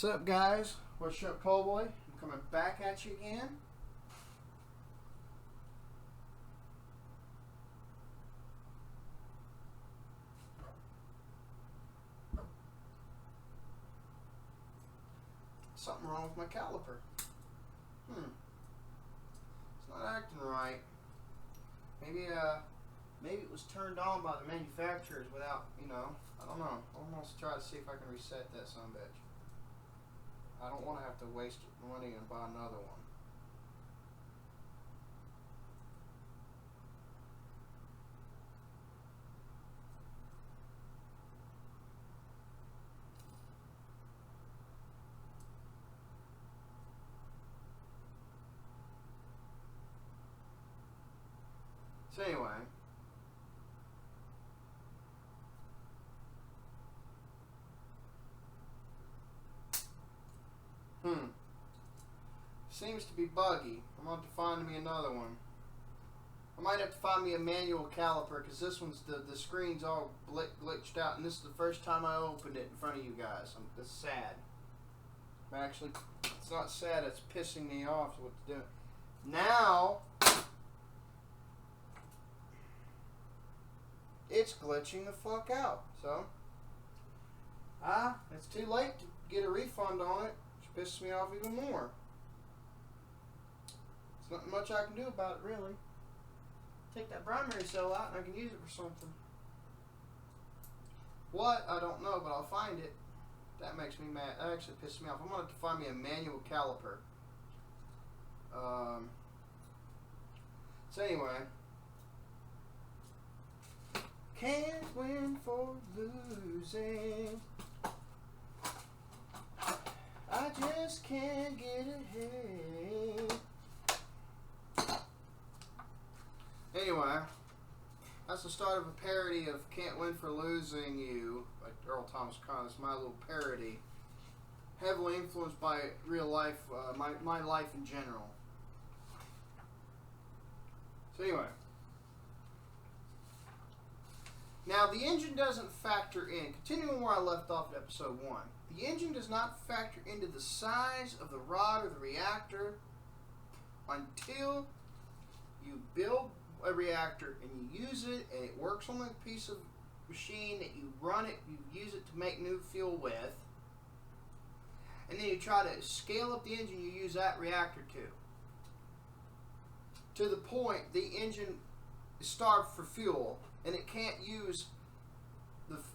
What's up, guys? What's up, Cowboy? I'm coming back at you again. Something wrong with my caliper. It's not acting right. Maybe it was turned on by the manufacturers without, I don't know. I'm gonna try to see if I can reset that son of a bitch. I don't want to have to waste money and buy another one. So anyway, seems to be buggy. I'm going to have to find me another one. I might have to find me a manual caliper because this one's the screen's all glitched out, and this is the first time I opened it in front of you guys. It's sad. Actually, it's not sad. It's pissing me off. What to do now? It's glitching the fuck out. So, it's too late to get a refund on it, which pisses me off even more. There's nothing much I can do about it, really. Take that primary cell out and I can use it for something. What? I don't know, but I'll find it. That makes me mad. That actually pisses me off. I'm going to have to find me a manual caliper. So anyway. Can't win for losing. I just can't get ahead. Anyway, that's the start of a parody of Can't Win for Losing You by Earl Thomas Conner. It's my little parody. Heavily influenced by real life, my life in general. So anyway. Now, the engine doesn't factor in, continuing where I left off in episode 1, the engine does not factor into the size of the rod or the reactor until you build a reactor and you use it and it works on a piece of machine that you run it, you use it to make new fuel with, and then you try to scale up the engine you use that reactor to the point the engine is starved for fuel. And it can't use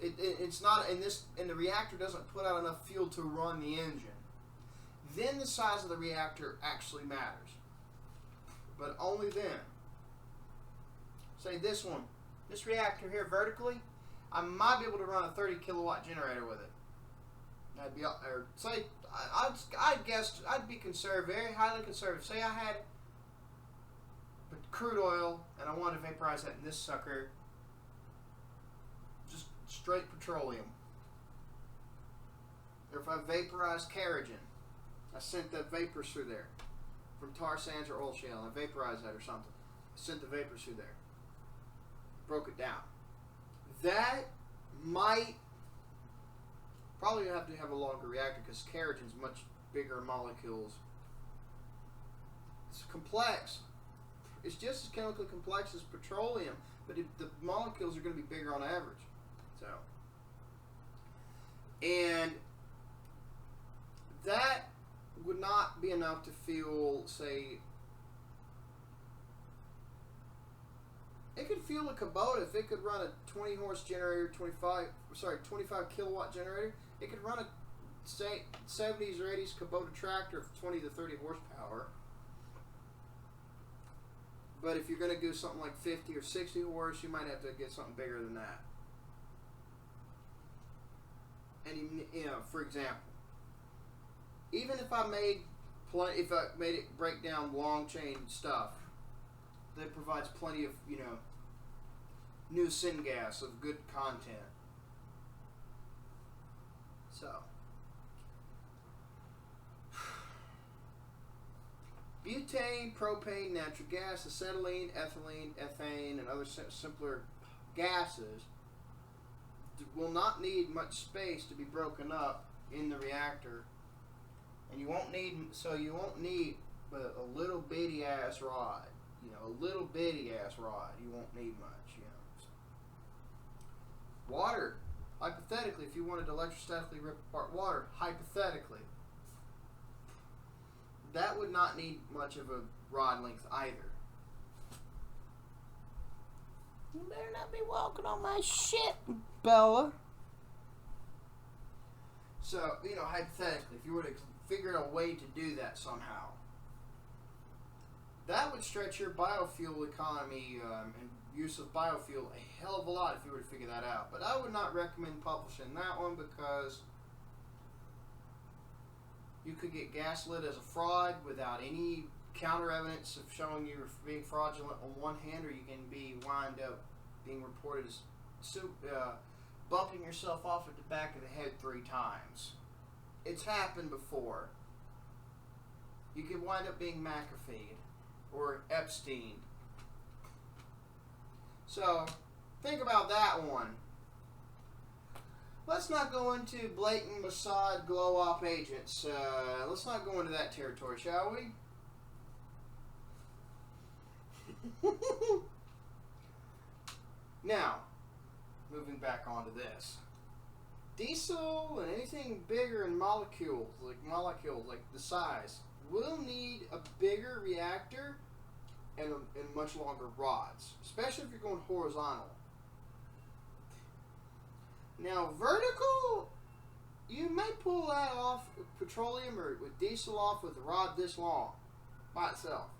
it's not and the reactor doesn't put out enough fuel to run the engine. Then the size of the reactor actually matters, but only then. Say this reactor here vertically, I might be able to run a 30 kilowatt generator with it. I'd be or say I'd guess I'd be conservative, very highly conservative. Say I had crude oil and I wanted to vaporize that in this sucker. Just straight petroleum. Or if I vaporized kerogen, I sent the vapors through there from tar sands or oil shale, and I vaporized that or something. I sent the vapors through there. Broke it down. That might probably have to have a longer reactor because kerogen's much bigger molecules. It's complex. It's just as chemically complex as petroleum, but the molecules are going to be bigger on average. So, and that would not be enough to fuel, say, it could fuel a Kubota if it could run a 20 horse generator, 25 kilowatt generator. It could run a, say, 70s or 80s Kubota tractor of 20 to 30 horsepower. But if you're going to do something like 50 or 60 horse, you might have to get something bigger than that. And for example, even if I made it break down long chain stuff that provides plenty of new syngas of good content. So. Butane, propane, natural gas, acetylene, ethylene, ethane, and other simpler gases will not need much space to be broken up in the reactor And you won't need a little bitty ass rod. You know, a little bitty ass rod. You won't need much, you know. Water. Hypothetically, if you wanted to electrostatically rip apart water, hypothetically, that would not need much of a rod length either. You better not be walking on my shit, Bella. So, you know, hypothetically, if you were to figure out a way to do that somehow, that would stretch your biofuel economy and use of biofuel a hell of a lot if you were to figure that out. But I would not recommend publishing that one because you could get gaslit as a fraud without any counter evidence of showing you're being fraudulent on one hand, or you can wind up being reported as bumping yourself off at the back of the head 3 times. It's happened before. You can wind up being McAfee'd or Epstein. So, think about that one. Let's not go into blatant Mossad glow-op agents. Let's not go into that territory, shall we? Now, moving back onto this. Diesel and anything bigger in molecules like the size, will need a bigger reactor and much longer rods, especially if you're going horizontal. Now, vertical, you may pull that off with petroleum or with diesel off with a rod this long by itself.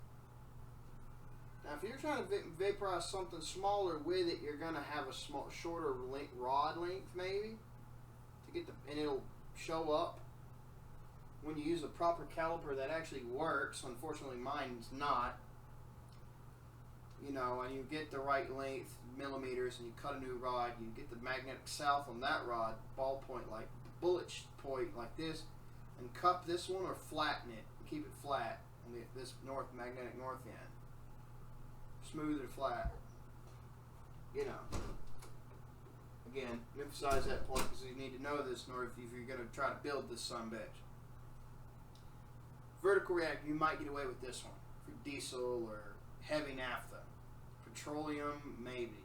Now, if you're trying to vaporize something smaller with it, you're going to have a shorter rod length maybe to get and it'll show up when you use a proper caliper that actually works. Unfortunately, mine's not. You know, and you get the right length, millimeters, and you cut a new rod, you get the magnetic south on that rod, ballpoint like bullet point like this, and cup this one or flatten it, and keep it flat on this magnetic north end. Smooth or flat. You know. Again, emphasize that point because you need to know this in order if you're going to try to build this sumbitch. Vertical reactor, you might get away with this one for diesel or heavy naphtha. Petroleum, maybe.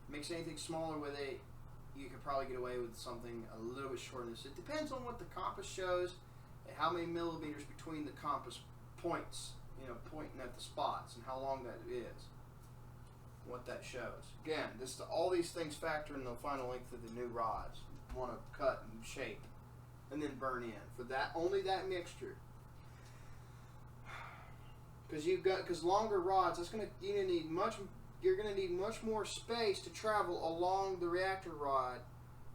Mix anything smaller with it, you could probably get away with something a little bit shorter than this. It depends on what the compass shows and how many millimeters between the compass points, you know, pointing at the spots, and how long that is, what that shows. Again, all these things factor in the final length of the new rods. You want to cut and shape and then burn in for that, only that mixture. Because longer rods, you're gonna need much more space to travel along the reactor rod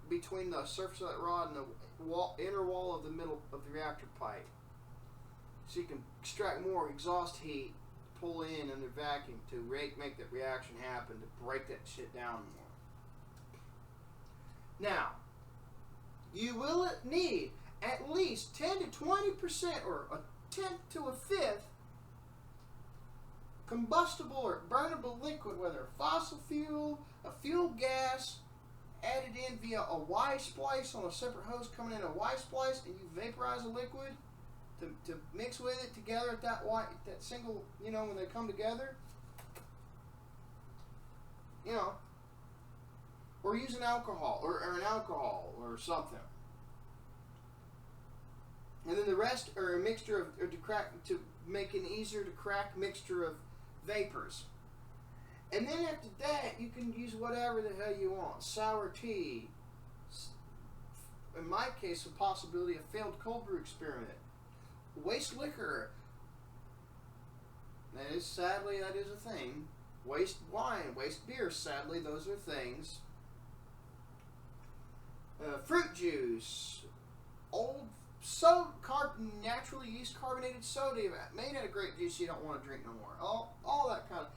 between the surface of that rod and the inner wall of the middle of the reactor pipe. So you can extract more exhaust heat, pull in under vacuum to make that reaction happen, to break that shit down more. Now, you will need at least 10 to 20% or a tenth to a fifth combustible or burnable liquid, whether a fossil fuel, a fuel gas, added in via a Y splice on a separate hose coming in a Y splice, and you vaporize a liquid to mix with it together at that single, you know, when they come together, you know, or use an alcohol or something. And then the rest are a mixture to make an easier to crack mixture of vapors. And then after that, you can use whatever the hell you want. Sour tea. In my case, a possibility of failed cold brew experiment. Waste liquor. Sadly, that is a thing. Waste wine, waste beer. Sadly, those are things. Fruit juice. Old naturally yeast carbonated soda made out of grape juice you don't want to drink no more. All that kind of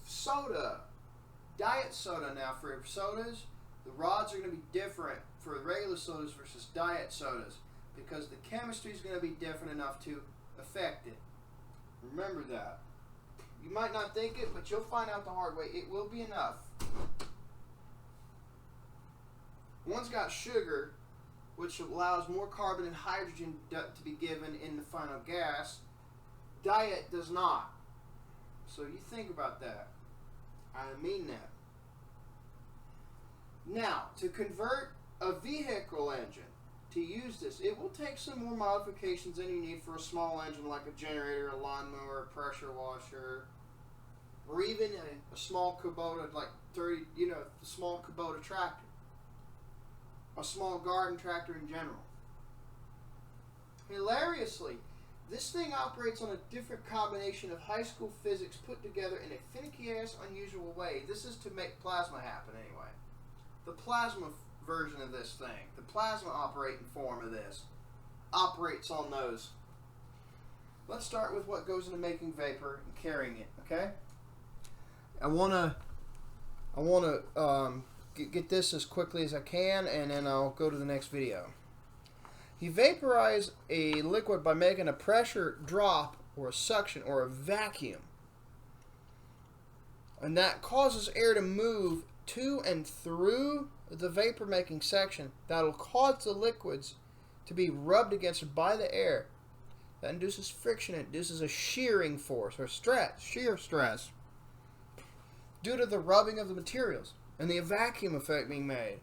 soda. Diet soda now for sodas. The rods are going to be different for regular sodas versus diet sodas because the chemistry is going to be different enough to affect it. Remember that. You might not think it, but you'll find out the hard way. It will be enough. One's got sugar which allows more carbon and hydrogen to be given in the final gas. Diet does not. So you think about that. I mean that. Now, to convert a vehicle engine to use this, it will take some more modifications than you need for a small engine like a generator, a lawnmower, a pressure washer, or even a small Kubota, like 30, the small Kubota tractor. A small garden tractor in general. Hilariously, this thing operates on a different combination of high school physics put together in a finicky-ass, unusual way. This is to make plasma happen anyway. The plasma version of this thing, the plasma operating form of this, operates on those. Let's start with what goes into making vapor and carrying it, okay? I wanna get this as quickly as I can, and then I'll go to the next video. You vaporize a liquid by making a pressure drop or a suction or a vacuum, and that causes air to move to and through the vapor making section. That'll cause the liquids to be rubbed against by the air. That induces friction. It induces a shearing force or stress, shear stress, due to the rubbing of the materials and the vacuum effect being made.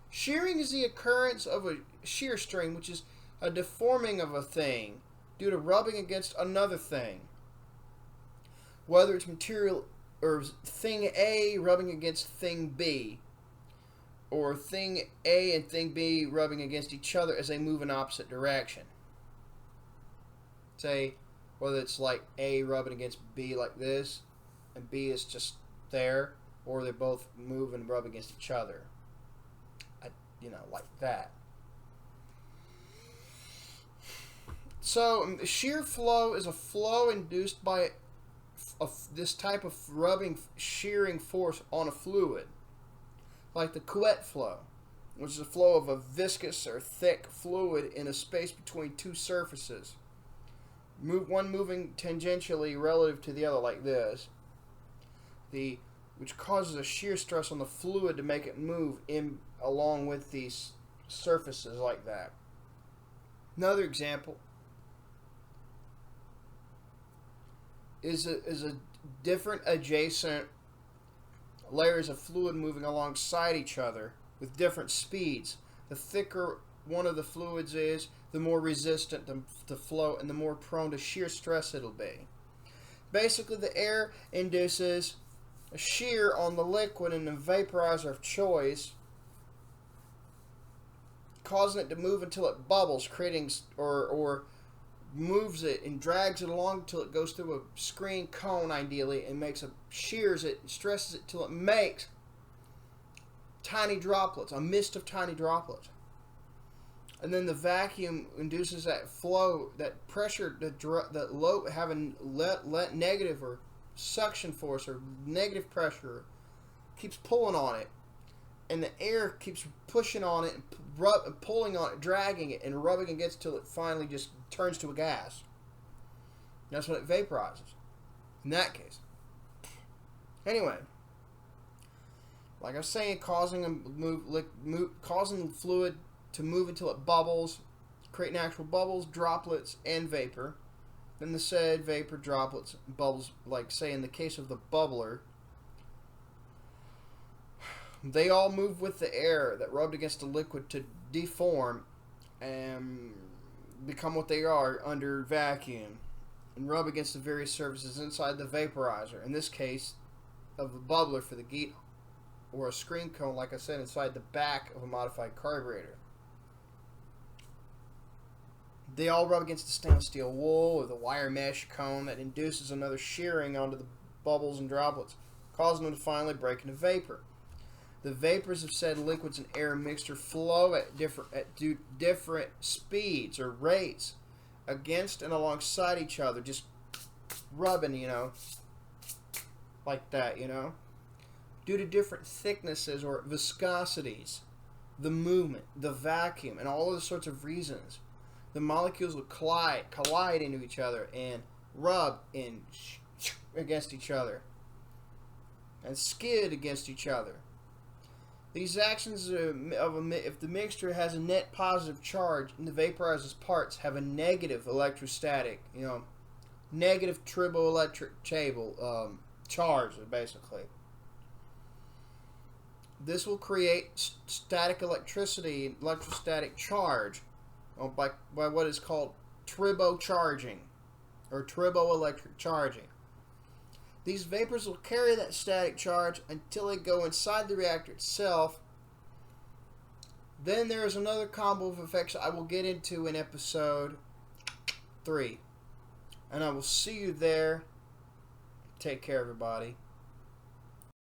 Shearing is the occurrence of a shear strain, which is a deforming of a thing due to rubbing against another thing. Whether it's material or thing A rubbing against thing B, or thing A and thing B rubbing against each other as they move in opposite direction. Say, whether it's like A rubbing against B like this, and B is just there, or they both move and rub against each other. Like that. So, shear flow is a flow induced by this type of rubbing, shearing force on a fluid. Like the Couette flow, which is a flow of a viscous or thick fluid in a space between two surfaces. One moving tangentially relative to the other like this. Which causes a shear stress on the fluid to make it move in along with these surfaces like that. Another example is a different adjacent layers of fluid moving alongside each other with different speeds. The thicker one of the fluids is, the more resistant to flow and the more prone to shear stress it'll be. Basically, the air induces a shear on the liquid in the vaporizer of choice, causing it to move until it bubbles, creating or moves it and drags it along until it goes through a screen cone, ideally, and shears it and stresses it till it makes tiny droplets, a mist of tiny droplets. And then the vacuum induces that flow, that pressure, that low, having let negative or suction force or negative pressure keeps pulling on it, and the air keeps pushing on it and pulling on it, dragging it and rubbing against till it finally just turns to a gas. That's when it vaporizes in that case. Anyway, like I was saying, causing the fluid to move until it bubbles, creating actual bubbles, droplets, and vapor. Then the said vapor, droplets, bubbles, like say in the case of the bubbler, they all move with the air that rubbed against the liquid to deform and become what they are under vacuum and rub against the various surfaces inside the vaporizer. In this case, of a bubbler for the GEET, or a screen cone, like I said, inside the back of a modified carburetor. They all rub against the stainless steel wool or the wire mesh cone that induces another shearing onto the bubbles and droplets, causing them to finally break into vapor. The vapors of said liquids and air mixture flow at different speeds or rates against and alongside each other, just rubbing, like that, due to different thicknesses or viscosities, the movement, the vacuum, and all other sorts of reasons. The molecules will collide into each other and rub against each other and skid against each other. These actions if the mixture has a net positive charge and the vaporizer's parts have a negative electrostatic, negative triboelectric charge, basically. This will create static electrostatic charge by what is called tribocharging or triboelectric charging. These vapors will carry that static charge until they go inside the reactor itself. Then there is another combo of effects I will get into in episode 3. And I will see you there. Take care, everybody.